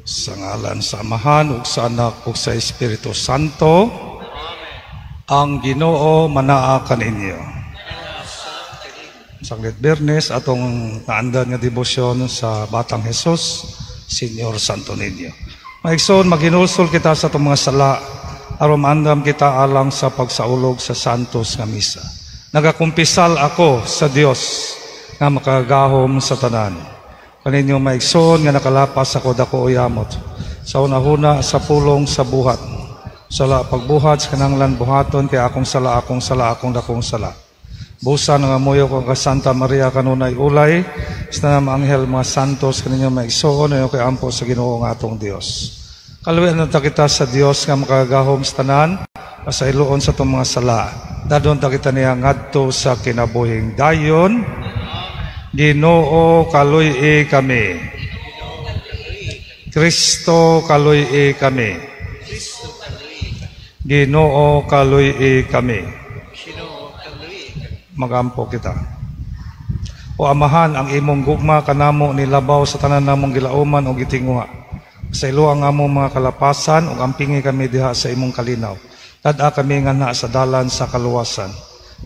Sa ngalan sa Amahan ug sa Anak ug sa Espiritu Santo. Ang Ginoo manaa kaninyo. Saglit Biyernes atong naandan nga debosyon sa Batang Hesus, Senyor Santo Niño. Maigsoon maghinulsol kita sa itong mga sala aron maandam kita alang sa pagsaulog sa Santos nga misa. Nagakumpisal ako sa Dios nga makagahom sa tanan. Kaninyo maigsoon nga nakalapas ako dako uyamot sa unahuna sa pulong sa buhat. Sala pagbuhat sa kananglan buhaton kay akong sala akong dakong sala. Busa nga muyo ko ka Santa Maria kanunay ulay sa mga anghel mga santos kaninyo maigsoon ayo kay ampo sa Ginoo nga atong Dios. Kaluyan ta kita sa Dios nga makagahom sa tanan sa iluon sa itong mga sala. Dadon ta kita niya ngadto sa kinabuhing dayon. Ginoo kaluy kami. Kristo kaluy kami. Ginoo kaluy kami. Magampo kita. O Amahan, ang imong gugma kanamo nilabaw sa tanan namong gilauman o gitinguha. Sa ilo ang among mga kalapasan ug ampingi kami diha sa imong kalinaw. Tada kami nga na sa dalan sa kaluwasan.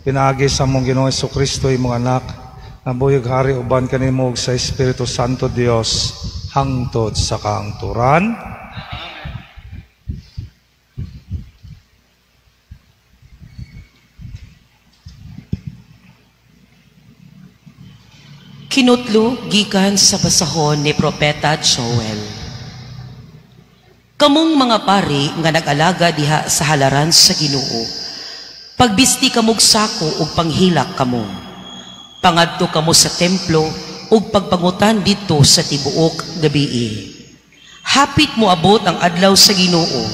Pinaagi sa among Ginoong Jesucristo imong anak. Nabuyog hari uban kanimo sa Espiritu Santo Dios hangtod sa kaangturan. Kinutlo gikan sa basahon ni Propeta Joel. Kamong mga pari nga nag-alaga diha sa halaran sa Ginoo, pagbisti kamog sako ug panghilak kamo. Pangadto kamo sa templo ug pagpangutan dito sa tibuok gabii. Hapit mo abot ang adlaw sa Ginoo,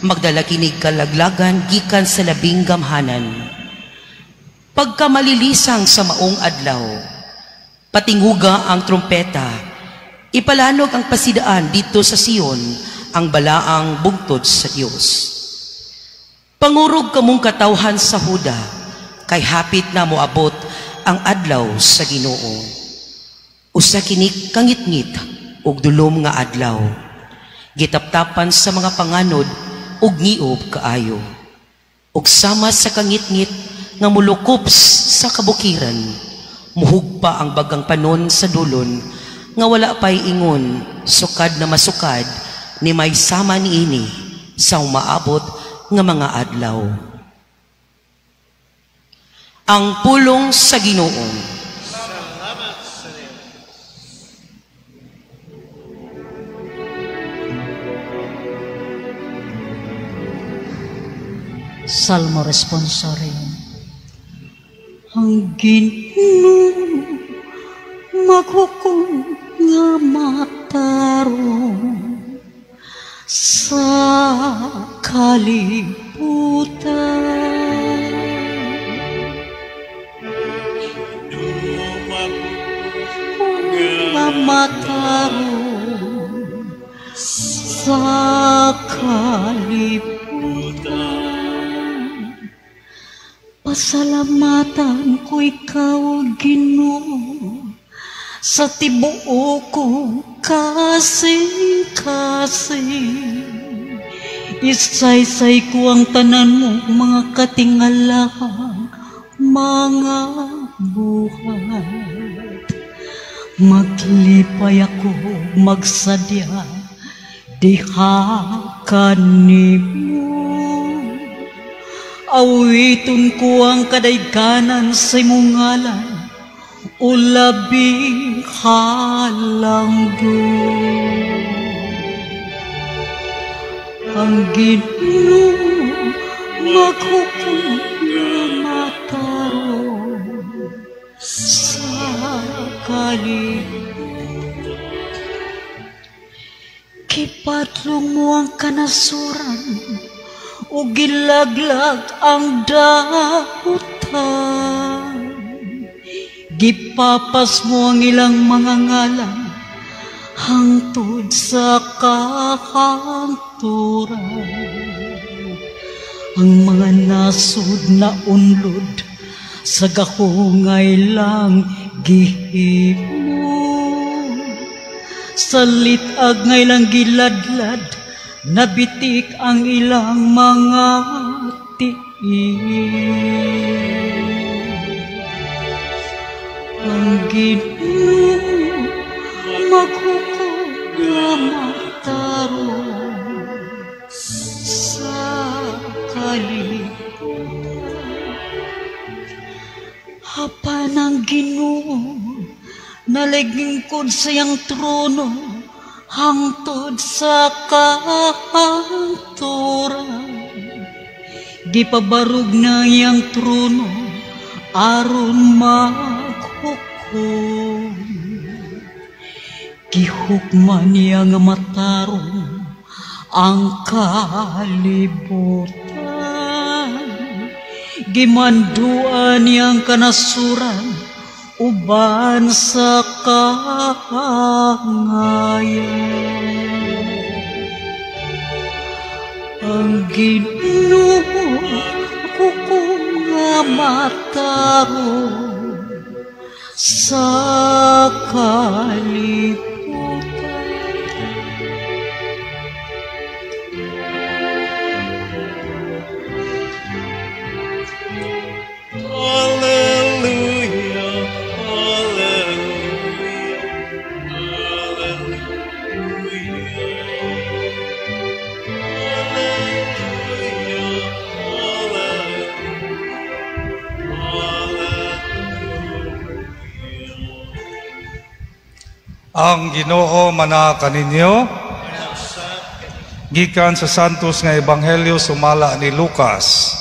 magdala kinig kalaglagan gikan sa labing gamhanan. Pagka malilisang sa maong adlaw, patinguga ang trumpeta, ipalanog ang pasidaan dito sa Sion, ang balaang bugtod sa Dios. Pangurog kamong katawhan sa Huda, kay hapit na mo abot ang adlaw sa Ginoo. Usa kini kangitngit ug dulom nga adlaw, gitaptapan sa mga panganod ug ngiob kaayo. Ug sama sa kangitngit nga mulukop sa kabukiran, muhugpa ang bagang panon sa dulon, nga wala pa'y ingon, sukad na masukad, ni may sama niini sa umaabot nga mga adlaw. Ang pulong sa Ginoo. Salamat sa Dios. Salmo responsorium. Ang Ginoo maghukom nga matarong sa kalibutan. Matarong sa kalibutan. Pasalamatan ko ikaw, Ginoo, sa tibuok kong kasing-kasing. Isaysay ko ang tanan mo, mga katingalang mga buhay. Maglipay ako, magsadya, diha kanimo. Awiton ko ang kadayganan sa imong ngalan, o labing halangdon. Ang Ginoo maghukom nga matarong sa kalibutan. Kipatlong mo ang kanasuran o gilaglag ang dahutan. Gipapas mo ang ilang mga ngalan hangtod sa kahangturan. Ang mga nasud na unlod sa gahungay lang gihimo. salit ag ngay lang giladlad, nabitik ang ilang mga ang Ginoo maghukom nga magtarong sa kalibutan. Hapan ang Ginoo nalagingkod sa iyang trono hangtod sa kahanturan. Gipabarog na iyang trono aron maghukom. Gihukman niya nga matarong ang kalibutan. Gimanduan niyang kanasuran uban sa kahangayan. Ang Ginoo hukom nga matarong sa kalibutan. Hallelujah, hallelujah, Ang Ginoo mana kaninyo gikan sa santos nga ebanghelyo sumala ni Lucas.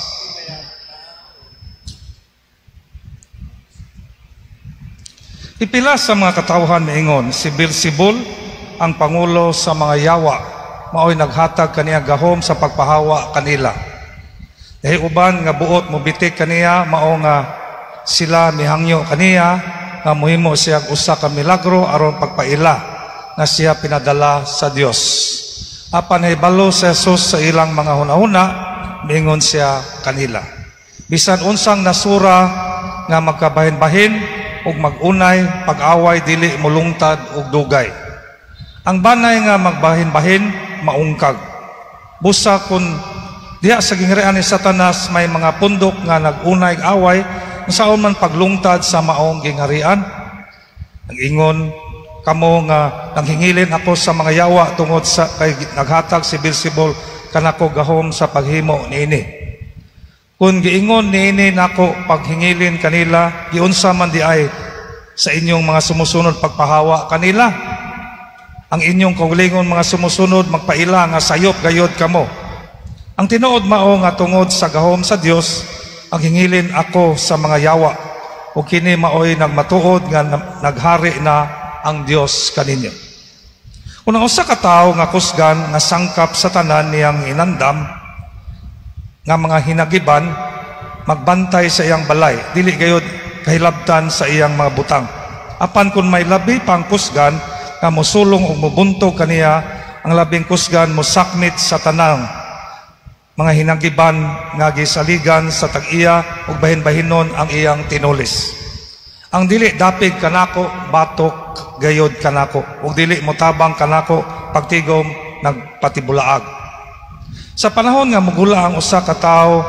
Ipila sa mga katawhan miingon si Beelzebul ang pangulo sa mga yawa maoy naghatag kaniya gahom sa pagpahawa kanila. Dahil uban nga buot mobitik kaniya mao nga sila mihangyo kaniya nga muhimo siya usa ka milagro aron pagpaila na siya pinadala sa Dios. Apan hibalo sa Jesus sa ilang mga hunahuna miingon siya kanila. Bisan unsang nasura nga magkabahin-bahin ug magunay pag-away dili mulungtad ug dugay. Ang banay nga magbahin-bahin maungkag. Busa kun diha sa gingharian ni Satanas may mga pundok nga nagunay away unsaon man paglungtad sa maong gingharian. Ang ingon kamo nga nanghingilin ako sa mga yawa tungod sa kay naghatag si Beelzebul kanako gahom sa paghimo niini. Kung giingon niini nako paghingilin kanila, giunsa man di ay sa inyong mga sumusunod pagpahawa kanila. Ang inyong kaugalingon mga sumusunod magpaila nga sayop gayod kamo. Ang tinuod mao nga tungod sa gahom sa Dios, ang hingilin ako sa mga yawa o kini maoy nagmatuod nga naghari na ang Dios kaninyo. Kung ang usa ka tawo nga kusgan nga sangkap sa tanan niyang inandam nga mga hinagiban magbantay sa iyang balay dili gayud kahilabtan sa iyang mga butang. Apan kun may labi pang kusgan nga mosulong ug mobuntog kaniya, ang labing kusgan mosakmit sa tanang mga hinagiban nga gisaligan sa tag-iya ug bahin-bahinon ang iyang tinulis. Ang dili dapig kanako batok gayod kanako ug dili motabang kanako pagtigom nagpatibulaag. Sa panahon nga mugula ang usa ka tawo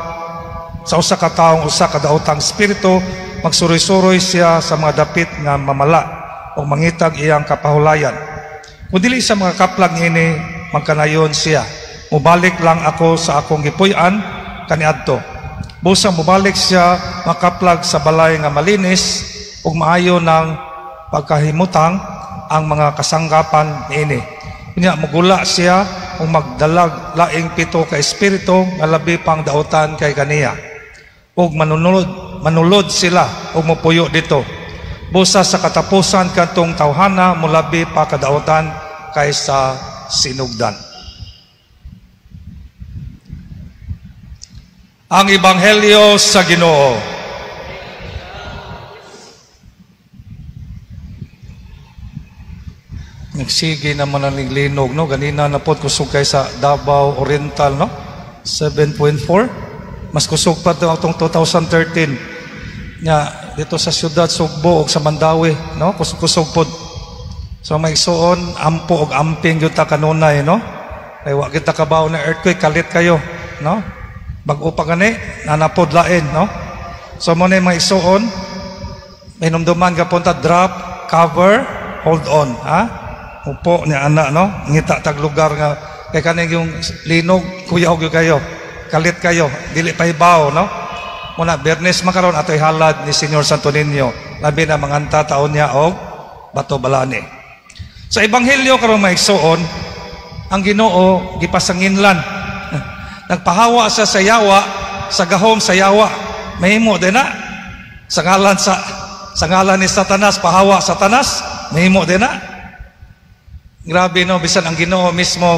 sa usa ka taong usa ka daotang espiritu, magsuroy-suroy siya sa mga dapit nga mamala o mangitag iyang kapahulayan. Kung dili sa mga kaplag ini magkanayon siya, mubalik lang ako sa akong gipuy-an kaniadto. Busa mubalik siya makaplag sa balay nga malinis ug maayo ng pagkahimutang ang mga kasanggapan niini. Kunya mugula siya ug magdalag laing 7 ka espiritu nga labi pang daotan kay kaniya. Ug manulod sila ug mopuyo dito. Busa sa katapusan kadtong tawhana mulabi pa kadaotan kaysa sinugdan. Ang Ebanghelyo sa Ginoo. Nagsige naman ang linog, no? Ganina na po kusog kay sa Davao Oriental, no? 7.4. Mas kusog pa itong 2013. Nga, dito sa siyudad Sugbo o sa Mandawi, no? Kusog po. So maigsuon, ampo og amping gyud ta kanunay, no? Kay wa kita kabaw na earthquake, kalit kayo, no? Bag-o pa gani, nanapod lain, no? So mo na maigsuon, may numduman ka punta, drop, cover, hold on, ha? Upo ni anak, no? Ngita tag lugar nga, kay kaning yung linog, kuyaw gyud kayo, kalit kayo, dili pa ibaw, no? Muna, Bernes makaron ato'y halad ni Senyor Santo Niño, labi na manganta taon niya og bato balani. Sa Ebanghelyo karon maigsuon, ang Ginoo gipasanginlan. Nagpahawa siya sa yawa, sa gahom sa yawa. Mahimo din na. Sa ngalan ni Satanas, pahawa Satanas, mahimo din na. Grabe no, bisan ang Ginoo mismo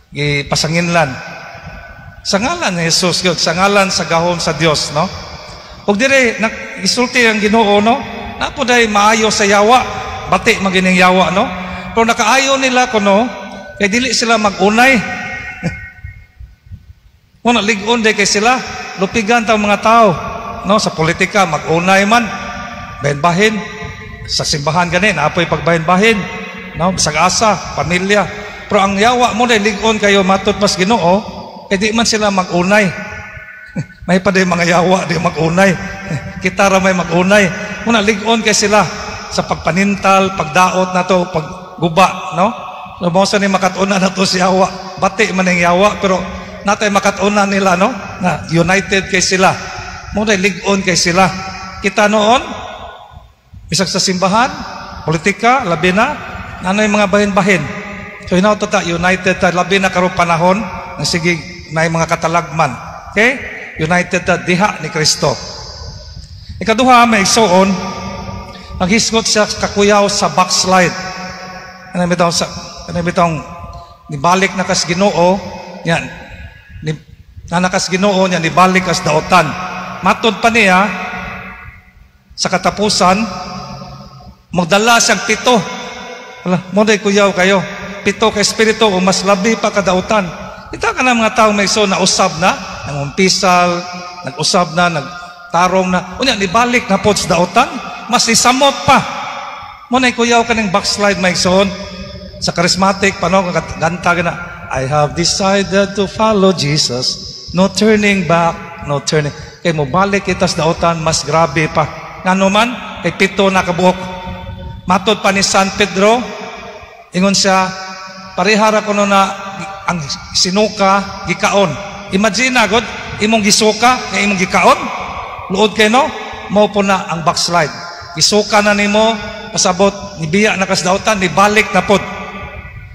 gipasanginlan. Sa ngalan ni Jesus, sa ngalan sa gahom sa Dios, no? Ug dire isulti ang Ginoo, no? Napo day maayo sa yawa, bati magining yawa, no? Pero nakaayo nila kuno, kay dili sila magunay. Muna ligon day kay sila, lupigan tang mga tao, no? Sa politika magunay man, bahin-bahin. Sa simbahan gani, naapoy pagbahin-bahin, no? Bisag asa, pamilya. Pero ang yawa mo day ligon kayo matud pas Ginoo, eh di man sila magunay. May pa din mga yawa di magunay. Kita ra may magunay. Muna ligon kay sila sa pagpanintal, pagdaot na to, pagguba, no? Lumosa ni makatuna na to si yawa. Bati man ang yawa, pero natay makatuna nila, no? Na united kay sila. Muna ligon kay sila. Kita noon, bisag sa simbahan, politika, labi na, nanay mga bahin-bahin. So hinauto ta, united ta, labi na karong panahon, na sige, na mga katalagman. Okay? United ta diha ni Kristo. Ikaduha, may igsuon, naghisgot siya kakuyaw sa backslide. Ano bitong nibalik na kas Ginoo, yan. Nanakas Ginoo niya, nibalik kas daotan. Matod pa niya, sa katapusan, magdala siyang 7. Mo day kuyaw kayo. 7 ka espiritu o mas labi pa kadautan. Ita ka na mga taong may na usab na, nangumpisal, nag-usab na, nagtarong na, unya, nibalik na po sa daotan, mas isamot pa. Muna kuyaw ka ng backslide, may sa charismatic, paano, ganta ka na, I have decided to follow Jesus, no turning back, no turning. Kaya mo balik kita sa daotan, mas grabe pa. Nga naman, kay 7 na kabuok. Matod pa ni San Pedro, ingon siya, parihara ko na ang sinuka gikaon. Imagine na god imong gisuka nga imong gikaon. Luod kay no, mao po na ang backslide. Gisuka na nimo, pasabot nibiya na kas daotan, nibalik na pod.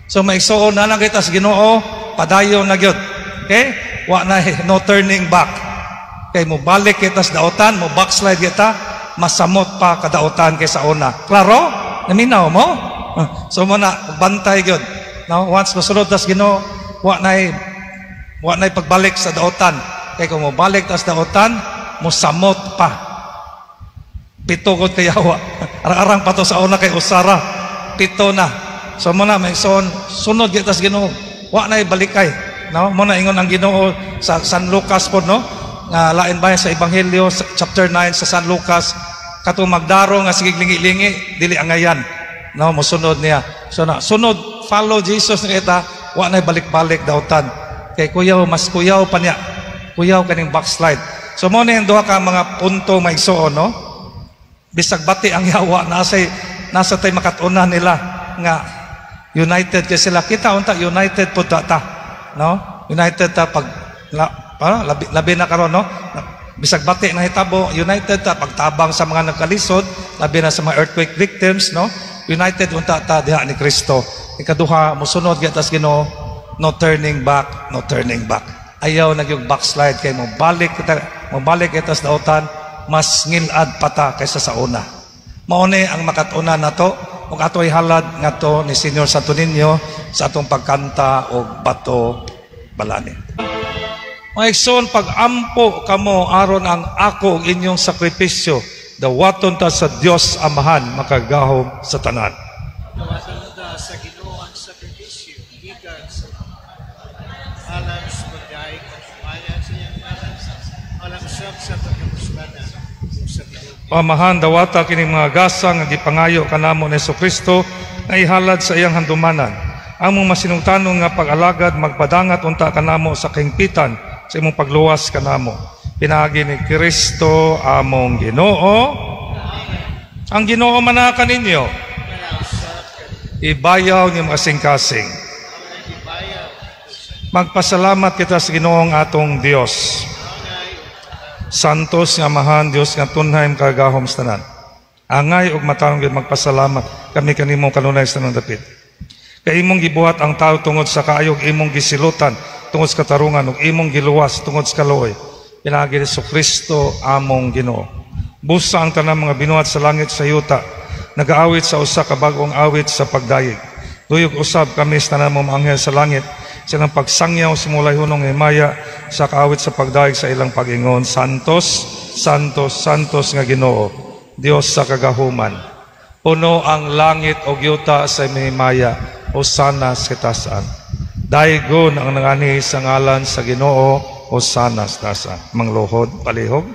So maigsuon na lang kita sa Ginoo, padayon na gyud. Okay? Wa na no turning back. Kay mo balik kita sa daotan, mo backslide kita, masamot pa kadaotan kaysa una. Klaro? Naminaw mo? So mo na bantay gyud. Now, once masulod tas Ginoo, wa nay pagbalik sa daotan. Kaya kung mo balik tas daotan, mo samot pa. 7 ko kayawa. Arang-arang pa to sa una kay usara. 7 na. So mo na may sunod gyud tas Ginoo. Wa nay balikay. No, mo na ingon ang Ginoo sa San Lucas po, no? Nga lain ba sa Ebanghelyo chapter 9 sa San Lucas, katong magdaro nga sige lingi-lingi dili angayan. No, mo sunod niya. So na sunod, follow Jesus na kita. Wa na balik-balik daotan. Kay kuyaw, mas kuyaw pa niya. Kuyaw kaning backslide. So mo na yung duha ka mga punto maigsuon, no? Bisag bati ang yawa, nasa tay makatuna nila nga united kay sila. Kita unta united po ta. No? United ta pag labi na karon, no? Bisag bati na hitabo, united ta pagtabang sa mga nagkalisod, labi na sa mga earthquake victims, no? United unta ta diha ni Kristo. Ikaduha, musunod gatas Ginoo, no turning back, no turning back. Ayaw nagyog backslide kay mo balik kita sa daotan, mas ngilad pata kaysa sa una. Mauni ang makatuna nato, ug atoy halad ngadto ni Senyor Santo Niño sa atong pagkanta og bato balani. Maigsoon pag-ampo kamo aron ang ako ug inyong sakripisyo, dawaton ta sa Dios Amahan makagahom sa tanan. Sa Ginoo ang sakripisyo, gikan sa alam sa pagdaig at sumayan sa iyang alam, alam siyang sa pagkapuslanan, Amahan dawata kining mga gasang nga gipangayo kanamo ni Jesucristo nga ihalad sa iyang handumanan. Among masinungtanon nga pag-alagad magpadangat unta kanamo sa kahingpitan sa imong pagluwas kanamo. Pinaagi ni Kristo among Ginoo. Ang Ginoo manaka ninyo. Ibayaw niyo kasing-kasing. Magpasalamat kita sa Ginoong atong Dios. Santos nga mahan Dios nga tunhay kagahom sa tanan. Angay ug matarong gyud magpasalamat kami kanimo kanunay sa tanang dapit. Kay imong gibuhat ang tao tungod sa kaayog, imong gisilutan tungod sa katarungan ug imong giluwas tungod sa kaluoy. Pinaagi ni Kristo among Ginoo. Busa ang tanang mga binuhat sa langit sa yuta, nagaawit sa usa ka bag-ong awit sa pagdayeg. Duyog usab kami sa tanang mga anghel sa langit, silang pagsangyaw simulay hunong himaya sa kaawit sa pagdaig sa ilang pag-ingon, Santos, Santos, Santos nga Ginoo, Dios sa kagahuman. Puno ang langit o yuta sa himaya, Hosana sa katasan. Daigon ang nangani sa ngalan sa Ginoo, Hosana sa katasan. Mangluhod, palihog.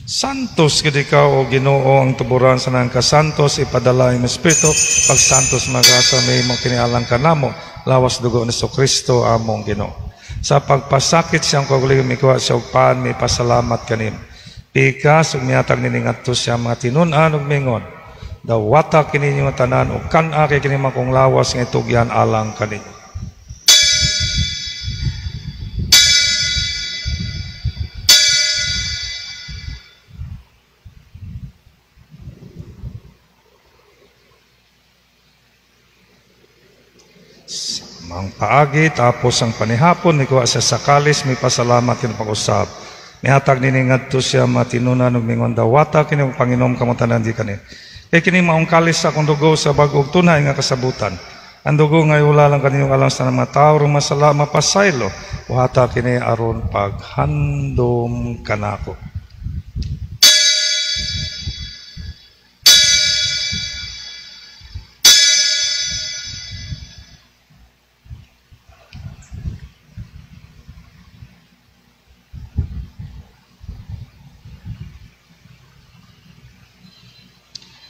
Santos gid ikaw o Ginoo ang tuburan sa nang kasantos ipadala ang Espiritu pag santos magasa may mong kinialang kanamo lawas dugo ni Kristo among Ginoo. Sa pagpasakit siyang kagulig mikuha siya og paan may pasalamat kanim. Pikas ug mihatag nining adto siya mga tinun-an ug mingon. Dawata kini nga tanan ug kan-a kay kini makong lawas nga itugyan alang kaninyo. Ang paagi tapos ang panihapon ni kuha sa sakalis may pasalamat kin pag-usab. Mihatag nini ngadto siya matinunan ug mingon dawata kini Panginom kamo tanan di kani. Kay kini maong kalis sa akong dugo sa bag-ong tunay nga kasabutan. Ang dugo nga wala lang kaniyong alang sa mga tawo ug masala mapasaylo. Uhata kini aron paghandom kanako.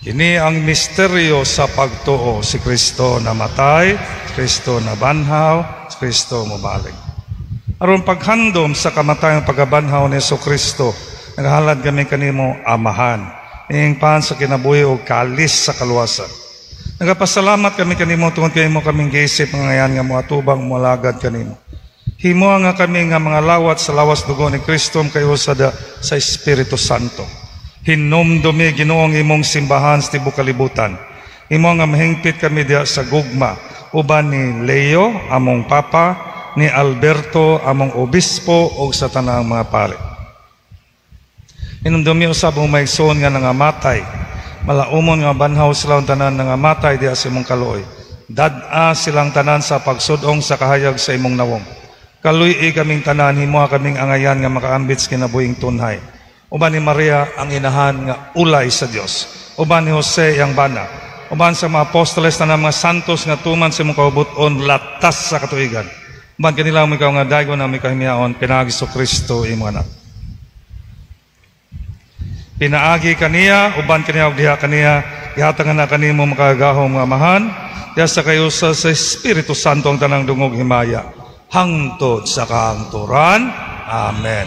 Kini ang misteryo sa pagtuo, si Kristo namatay, Kristo nabanhaw, Kristo mubalik. Aron paghandom sa kamatayan pagabanhaw ni Kristo, naghalad kami kanimo amahan, ing pan sa kinabuhi o kalis sa kaluwasan. Nagapasalamat kami kanimo tungod kay mo kaming giisip nga ngayan nga moatubang moalagad kanimo. Himo nga kami nga mga lawat sa lawas dugo ni Kristo kayo sa Espiritu Santo. Hinumdumi Ginoong imong simbahan sa tibuok kalibutan. Imo nga mahingpit kami diha sa gugma uban ni Leo among papa, ni Alberto among obispo ug sa tanang mga pare. Hinumdumi usab mo maigsoon nga nangamatay. Malaumon nga banhaw sila ang tanan nangamatay diha sa imong kaluoy. Dad-a silang tanan sa pagsudong sa kahayag sa imong nawong. Kaluy kaming tanan himo kaming angayan nga makaambit sa kinabuhing tunhay. Uban ni Maria ang inahan nga ulay sa Dios. Uban ni Jose ang bana. Uban sa mga apostoles na mga santos nga tuman sa imong kaubuton latas sa katuigan. Uban kanila mo ikaw nga daygon na may kahimiyaon pinaagi sa Kristo imong anak. Pinaagi kaniya, uban kaniya ug diha kaniya, ihatag na kanimo makagahom nga amahan, diha sa kayo sa Espiritu Santo ang tanang dungog himaya. Hangtod sa kahangturan. Amen.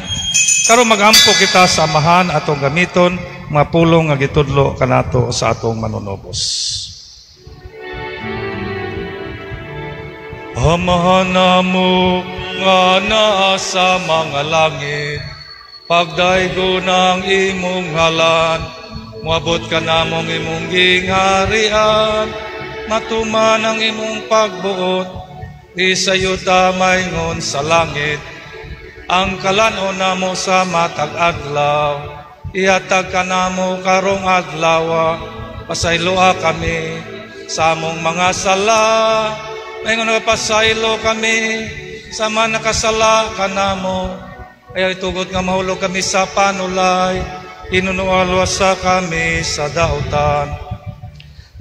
Karon magampo kita sa amahan atong gamiton mga pulong nga gitudlo kanato sa atong manunobos. Amahan namo nga naa sa mga langit, pagdaygo ng imong ngalan, moabot ka namong imong gingharian, matuman ang imong pagbuot, di sayo tamayngon sa langit. Ang kalanon namo sa matag adlaw, ihatag ka namo karong adlaw, pasayloa kami sa among mga sala, mayngon nga pasaylo kami sa mga nakasala ka namo, ay tugod nga mahulog kami sa panulay, inunualwasa kami sa dautan.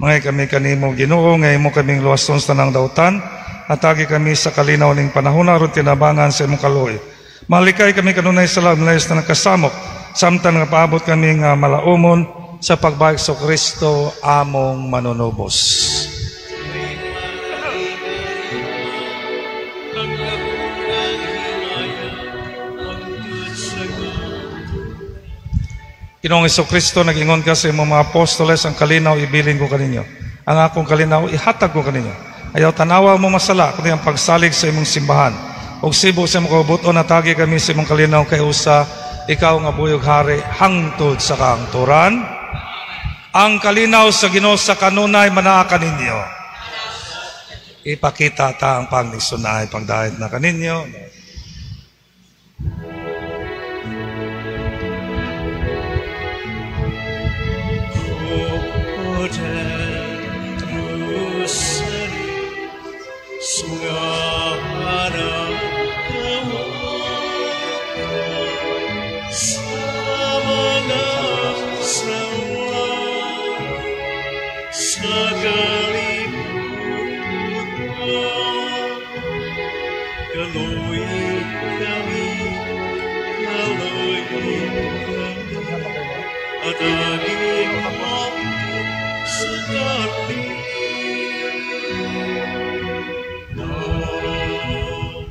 Mga kami kanimo Ginoo, ngay mo kaming luwason sa tanang dautan, atagi kami sa kalinaw ning panahon aron tinabangan sa imong kaluoy. Malikay kami kanunay sa layas na nagkasamok, samtang nga paabot kami nga malaumon sa pagbalik sa Kristo among manunubos. Ginoong Jesucristo, nag-ingon ka sa imong mga apostoles, ang kalinaw ibilin ko kaninyo. Ang akong kalinaw ihatag ko kaninyo. Ayaw tanawa mo masala, kundi ang pagsalig sa imong simbahan. Og sibo sa imong kabuton, natagi kami sa imong kalinaw kay usa, ikaw nga buyog hari, hangtod sa kaangturan. Ang kalinaw sa Ginoo sa kanunay manaa kaninyo. Ipakita ta ang pangnisunay, pagdahit na kaninyo.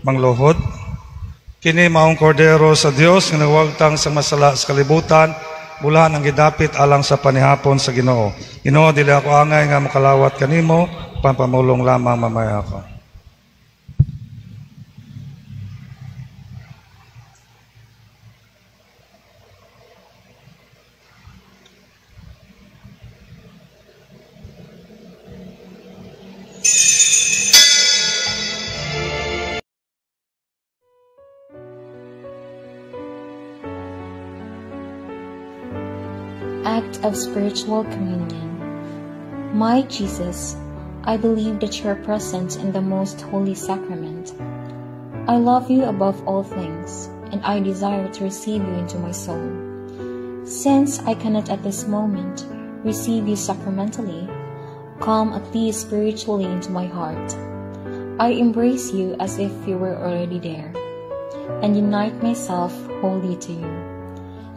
Mangluhod, kini maong kordero sa Dios nga nagwagtang sa masala sa kalibutan, bulan ang gidapit alang sa panihapon sa Ginoo. Ginoo, dili ako angay nga makalawat kanimo, pampamulong lamang mamaya ako. Act of spiritual communion. My Jesus, I believe that you are present in the most holy sacrament. I love you above all things, and I desire to receive you into my soul. Since I cannot at this moment receive you sacramentally, come at least spiritually into my heart. I embrace you as if you were already there, and unite myself wholly to you.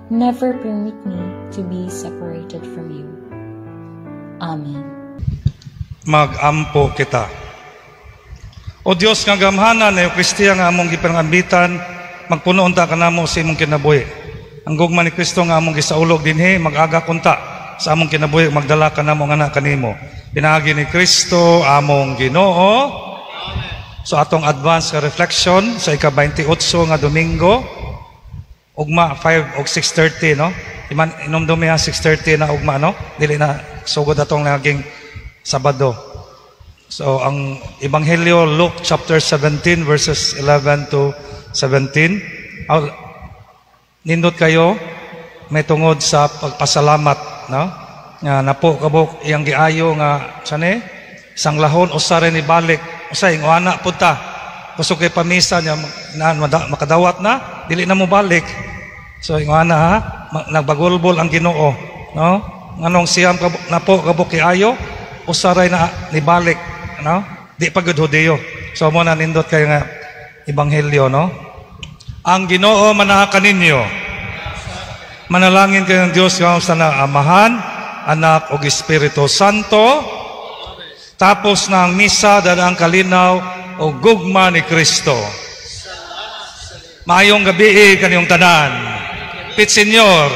Never permit me to be separated from you. Amen. Magampo kita. O Dios nga gamhanan na yung Kristiya nga among gipangambitan, magpunoon ta kanamo sa imong kinabuhi. Ang gugma ni Kristo nga among gisaulog dinhi, mag-aga kunta sa among kinabuhi, magdala kanamo nga anak kanimo. Pinagi ni Kristo among Ginoo. So atong advance ka reflection sa ika-28 nga Domingo, ugma 5 og 6:30, no? Inomdumi ha 6:30 na ugma, no? Dili na sugod atong naging Sabado. So ang Ebanghelyo, Luke chapter 17 verses 11 to 17. Nindot kayo may tungod sa pagpasalamat, no? Nga napo kabuk iyang giayo nga sane sang lahon usa ni balik usay ingana punta kusog kay pamisa niya makadawat na dili na mo balik. So ingana ha, nagbagulbol ang Ginoo, no? Nganong siyam napo kabuk ayo usaray na nibalik, no? Di pagud Hudiyo. So mo na nindot kay nga Ebanghelyo, no? Ang Ginoo manaha kaninyo. Manalangin kayo ng Diyos nga sa Amahan, Anak ug Espiritu Santo. Tapos na ang misa dadang kalinaw o gugma ni Kristo. Maayong gabi kaniyong tanan. Pit Senyor.